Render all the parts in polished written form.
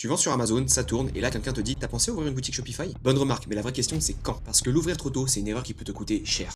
Tu vends sur Amazon, ça tourne, et là quelqu'un te dit t'as pensé à ouvrir une boutique Shopify? Bonne remarque, mais la vraie question c'est quand? Parce que l'ouvrir trop tôt, c'est une erreur qui peut te coûter cher.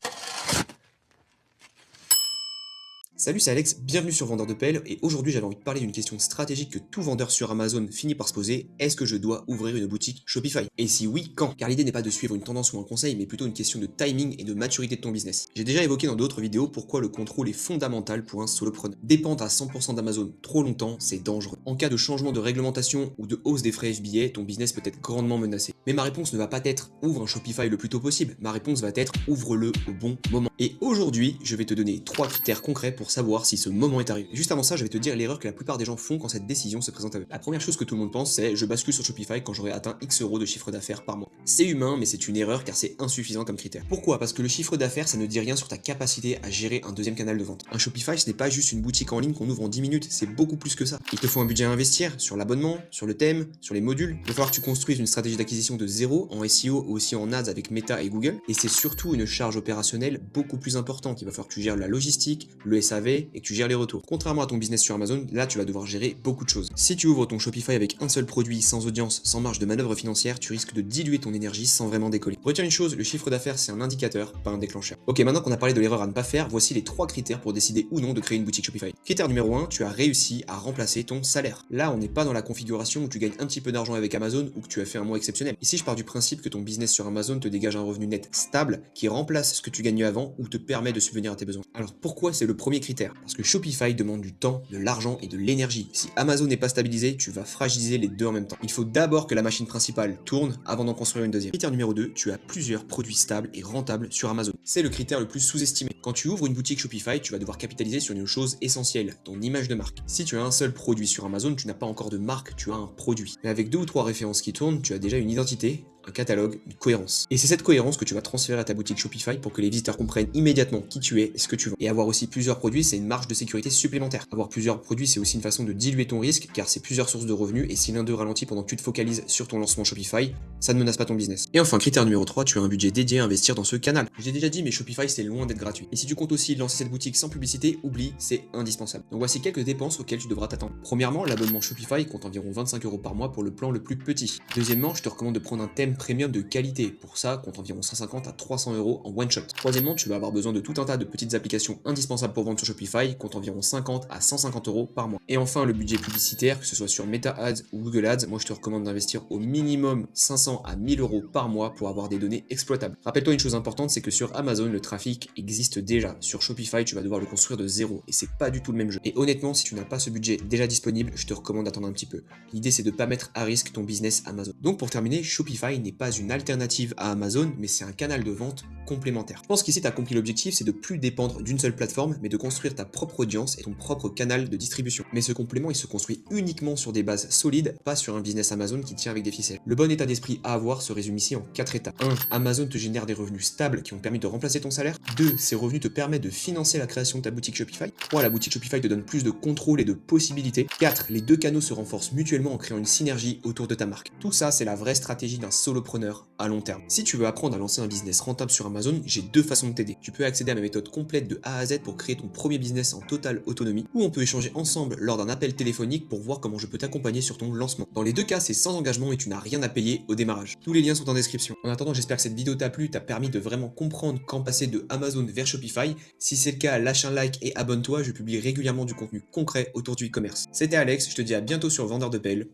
Salut, c'est Alex, bienvenue sur Vendeur de Pelle, et aujourd'hui j'avais envie de parler d'une question stratégique que tout vendeur sur Amazon finit par se poser: est-ce que je dois ouvrir une boutique Shopify? Et si oui, quand? Car l'idée n'est pas de suivre une tendance ou un conseil, mais plutôt une question de timing et de maturité de ton business. J'ai déjà évoqué dans d'autres vidéos pourquoi le contrôle est fondamental pour un solopreneur. Dépendre à 100% d'Amazon trop longtemps, c'est dangereux. En cas de changement de réglementation ou de hausse des frais FBA, ton business peut être grandement menacé. Mais ma réponse ne va pas être ouvre un Shopify le plus tôt possible, ma réponse va être ouvre-le au bon moment. Et aujourd'hui, je vais te donner 3 critères concrets pour savoir si ce moment est arrivé. Et juste avant ça, je vais te dire l'erreur que la plupart des gens font quand cette décision se présente à eux. La première chose que tout le monde pense, c'est je bascule sur Shopify quand j'aurai atteint X euros de chiffre d'affaires par mois. C'est humain, mais c'est une erreur car c'est insuffisant comme critère. Pourquoi? Parce que le chiffre d'affaires, ça ne dit rien sur ta capacité à gérer un deuxième canal de vente. Un Shopify, ce n'est pas juste une boutique en ligne qu'on ouvre en 10 minutes, c'est beaucoup plus que ça. Il te faut un budget à investir sur l'abonnement, sur le thème, sur les modules. Il va falloir que tu construises une stratégie d'acquisition de zéro en SEO ou aussi en ads avec Meta et Google. Et c'est surtout une charge opérationnelle beaucoup plus importante. Il va falloir que tu gères la logistique, le SAV et que tu gères les retours. Contrairement à ton business sur Amazon, là tu vas devoir gérer beaucoup de choses. Si tu ouvres ton Shopify avec un seul produit, sans audience, sans marge de manœuvre financière, tu risques de diluer ton énergie sans vraiment décoller. Retiens une chose, le chiffre d'affaires c'est un indicateur, pas un déclencheur. Ok, maintenant qu'on a parlé de l'erreur à ne pas faire, voici les 3 critères pour décider ou non de créer une boutique Shopify. Critère numéro 1, tu as réussi à remplacer ton salaire. Là, on n'est pas dans la configuration où tu gagnes un petit peu d'argent avec Amazon ou que tu as fait un mois exceptionnel. Ici, je pars du principe que ton business sur Amazon te dégage un revenu net stable qui remplace ce que tu gagnais avant ou te permet de subvenir à tes besoins. Alors pourquoi c'est le premier critère? Parce que Shopify demande du temps, de l'argent et de l'énergie. Si Amazon n'est pas stabilisé, tu vas fragiliser les deux en même temps. Il faut d'abord que la machine principale tourne avant d'en construire une deuxième. Critère numéro 2, tu as plusieurs produits stables et rentables sur Amazon. C'est le critère le plus sous-estimé. Quand tu ouvres une boutique Shopify, tu vas devoir capitaliser sur une chose essentielle, ton image de marque. Si tu as un seul produit sur Amazon, tu n'as pas encore de marque, tu as un produit. Mais avec 2 ou 3 références qui tournent, tu as déjà une identité, un catalogue, une cohérence. Et c'est cette cohérence que tu vas transférer à ta boutique Shopify pour que les visiteurs comprennent immédiatement qui tu es et ce que tu vends. Et avoir aussi plusieurs produits, c'est une marge de sécurité supplémentaire. Avoir plusieurs produits, c'est aussi une façon de diluer ton risque car c'est plusieurs sources de revenus et si l'un d'eux ralentit pendant que tu te focalises sur ton lancement Shopify, ça ne menace pas ton business. Et enfin, critère numéro 3, tu as un budget dédié à investir dans ce canal. J'ai déjà dit, mais Shopify c'est loin d'être gratuit. Et si tu comptes aussi lancer cette boutique sans publicité, oublie, c'est indispensable. Donc voici quelques dépenses auxquelles tu devras t'attendre. Premièrement, l'abonnement Shopify compte environ 25 euros par mois pour le plan le plus petit. Deuxièmement, je te recommande de prendre un thème premium de qualité. Pour ça, compte environ 150 à 300 euros en one shot. Troisièmement, tu vas avoir besoin de tout un tas de petites applications indispensables pour vendre sur Shopify, compte environ 50 à 150 euros par mois. Et enfin, le budget publicitaire, que ce soit sur Meta Ads ou Google Ads, moi je te recommande d'investir au minimum 500 à 1000 euros par mois pour avoir des données exploitables. Rappelle-toi une chose importante, c'est que sur Amazon, le trafic existe déjà. Sur Shopify, tu vas devoir le construire de zéro et c'est pas du tout le même jeu. Et honnêtement, si tu n'as pas ce budget déjà disponible, je te recommande d'attendre un petit peu. L'idée, c'est de pas mettre à risque ton business Amazon. Donc pour terminer, Shopify n'est pas une alternative à Amazon, mais c'est un canal de vente complémentaire. Je pense qu'ici, tu as compris l'objectif, c'est de plus dépendre d'une seule plateforme, mais de construire ta propre audience et ton propre canal de distribution. Mais ce complément, il se construit uniquement sur des bases solides, pas sur un business Amazon qui tient avec des ficelles. Le bon état d'esprit à avoir se résume ici en 4 étapes. 1. Amazon te génère des revenus stables qui ont permis de remplacer ton salaire. 2. Ces revenus te permettent de financer la création de ta boutique Shopify. 3. La boutique Shopify te donne plus de contrôle et de possibilités. 4. Les deux canaux se renforcent mutuellement en créant une synergie autour de ta marque. Tout ça, c'est la vraie stratégie d'un solopreneur à long terme. Si tu veux apprendre à lancer un business rentable sur Amazon, j'ai 2 façons de t'aider. Tu peux accéder à ma méthode complète de A à Z pour créer ton premier business en totale autonomie, ou on peut échanger ensemble lors d'un appel téléphonique pour voir comment je peux t'accompagner sur ton lancement. Dans les 2 cas, c'est sans engagement et tu n'as rien à payer au démarrage. Tous les liens sont en description. En attendant, j'espère que cette vidéo t'a plu, t'a permis de vraiment comprendre quand passer de Amazon vers Shopify. Si c'est le cas, lâche un like et abonne-toi, je publie régulièrement du contenu concret autour du e-commerce. C'était Alex, je te dis à bientôt sur Vendeur de Pelle.